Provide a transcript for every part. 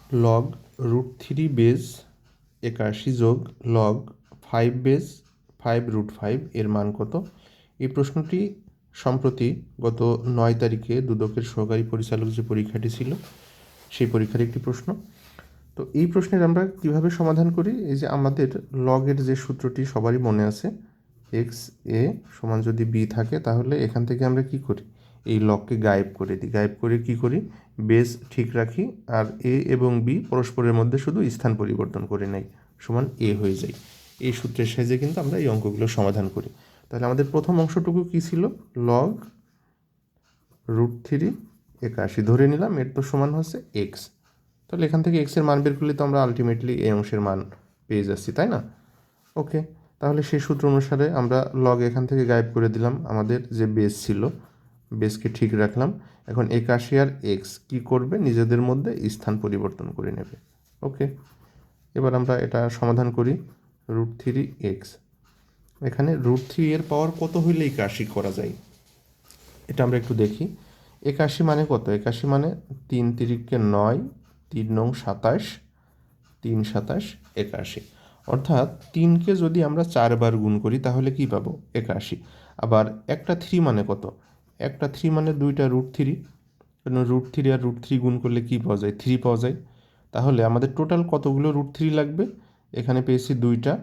Log √3 base 81 যোগ log 5 base 5 √5 এর মান কত? এই প্রশ্নটি সম্প্রতি গত 9 তারিখে দুদকের সহকারী পরিচালক যে পরীক্ষাটি ছিল সেই পরীক্ষার একটি প্রশ্ন। তো এই প্রশ্নের আমরা কিভাবে সমাধান করি? এই যে আমাদের লগের যে সূত্রটি সবারই মনে আছে, এক্স এ সমান যদি বি থাকে তাহলে এখান থেকে আমরা কি করি, এই লগকে গায়েব করে দিই। গায়েব করে কি করি, বেস ঠিক রাখি আর এ এবং বি পরস্পরের মধ্যে শুধু স্থান পরিবর্তন করে নেই, সমান এ হয়ে যায়। এই সূত্রের সাহায্যে কিন্তু আমরা এই অঙ্কগুলো সমাধান করি। তাহলে আমাদের প্রথম অংশটুকু কি ছিল, লগ √3 81 ধরে নিলাম, এর তো সমান হচ্ছে এক্স। তাহলে এখান থেকে এক্সের মান বের করলে তো আমরা আলটিমেটলি এই অংশের মান পেয়ে যাচ্ছি, তাই না? ওকে, তাহলে সেই সূত্র অনুসারে আমরা লগ এখান থেকে গায়েব করে দিলাম, আমাদের যে বেস ছিল বেসকে ঠিক রাখলাম। এখন 81 আর এক্স কী করবে, নিজেদের মধ্যে স্থান পরিবর্তন করে নেবে। ওকে, এবার আমরা এটা সমাধান করি। √3 এখানে √3 এর পাওয়ার কত হইলে 81 করা যায়, এটা আমরা একটু দেখি। 81 মানে কত? 81 মানে 3 তিরিকে 9, 3 নং 27, 3 27 81। অর্থাৎ 3কে যদি আমরা 4 বার গুণ করি তাহলে কি পাবো, 81। আবার একটা 3 মানে কত? একটা 3 মানে 2টা √3, কারণ √3 আর √3 গুণ করলে কি পাওয়া যায়, 3 পাওয়া যায়। তাহলে আমাদের টোটাল কতগুলো √3 লাগবে? এখানে পেয়েছি 2টা,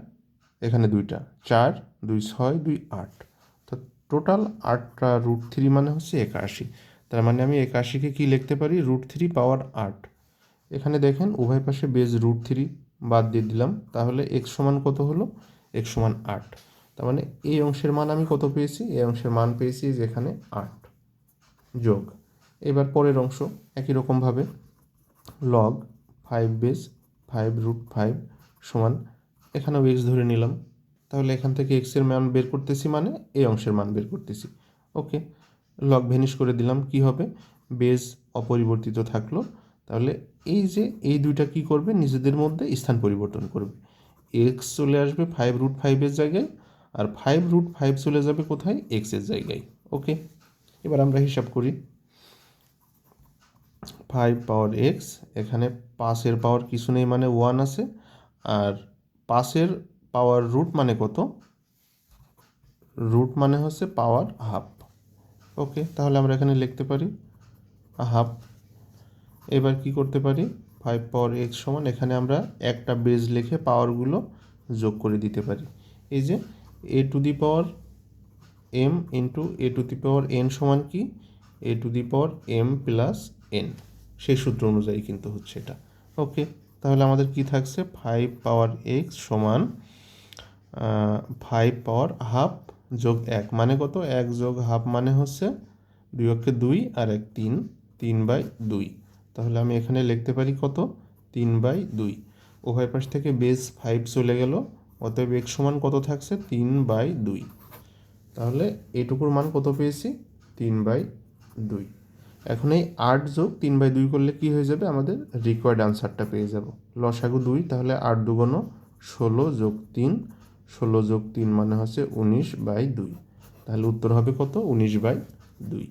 এখানে 2টা, 4 2 6 2 8, টোটাল 8টা √3 মানে হচ্ছে 81। তার মানে আমি 81কে কি লিখতে পারি, √3 পাওয়ার 8। এখানে দেখেন উভয় পাশে বেস √3 বাদ দিয়ে দিলাম, তাহলে এক্স সমান কত হলো, এক্স সমান 8। তার মানে এই অংশের মান আমি কত পেয়েছি, এই অংশের মান পেয়েছি যেখানে 8 যোগ। এবার পরের অংশ একই রকমভাবে লগ 5 বেস 5 √5 সমান, এখানেও এক্স ধরে নিলাম। তাহলে এখান থেকে এক্সের মান বের করতেছি মানে এই অংশের মান বের করতেছি। ওকে, লগ ভ্যানিশ করে দিলাম, কি হবে, বেস অপরিবর্তিত থাকলো। তাহলে এই যে এই দুইটা কি করবে, নিজেদের মধ্যে স্থান পরিবর্তন করবে। এক্স চলে আসবে 5 √5 জায়গায়, আর 5 √5 চলে যাবে কোথায়, এক্সের জায়গায়। ওকে, এবার আমরা হিসাব করি। 5 পাওয়ার এক্স, এখানে 5-এর পাওয়ার কিছু নেই মানে 1 আছে, আর 5-এর পাওয়ার রুট মানে কত, রুট মানে হচ্ছে পাওয়ার হাফ। ওকে, তাহলে আমরা এখানে লিখতে পারি হাফ। এবার কি করতে পারি, 5 পাওয়ার এক্স সমান, এখানে আমরা একটা বেজ লিখে পাওয়ারগুলো যোগ করে দিতে পারি। এই যে a⁴m ইন্টু a⁴n সমান কি, a⁴m প্লাস n, সেই সূত্র অনুযায়ী কিন্তু হচ্ছে এটা। ওকে, তাহলে আমাদের কি থাকছে, 5 পাওয়ার এক্স সমান 5 পাওয়ার হাফ যোগ 1 মানে কত, 1 যোগ হাফ মানে হচ্ছে 2 অক্ষে 2 আর 1 3, 3/2। তাহলে আমি এখানে লিখতে পারি কত, 3/2। উভয় পাশ থেকে বেস 5 চলে গেল, অতএব এক্স সমান কত থাকছে, 3/2। তাহলে এটুকুর মান কত পেয়েছি, 3/2। এখন এই 8 যোগ 3/2 করলে কি হয়ে যাবে, আমাদের রিকোয়ার্ড আনসারটা পেয়ে যাব। লসাগু 2, তাহলে 8 2 16 যোগ 3, 16 যোগ 3 মানে হচ্ছে 19/2। তাহলে উত্তর হবে কত, 19/2।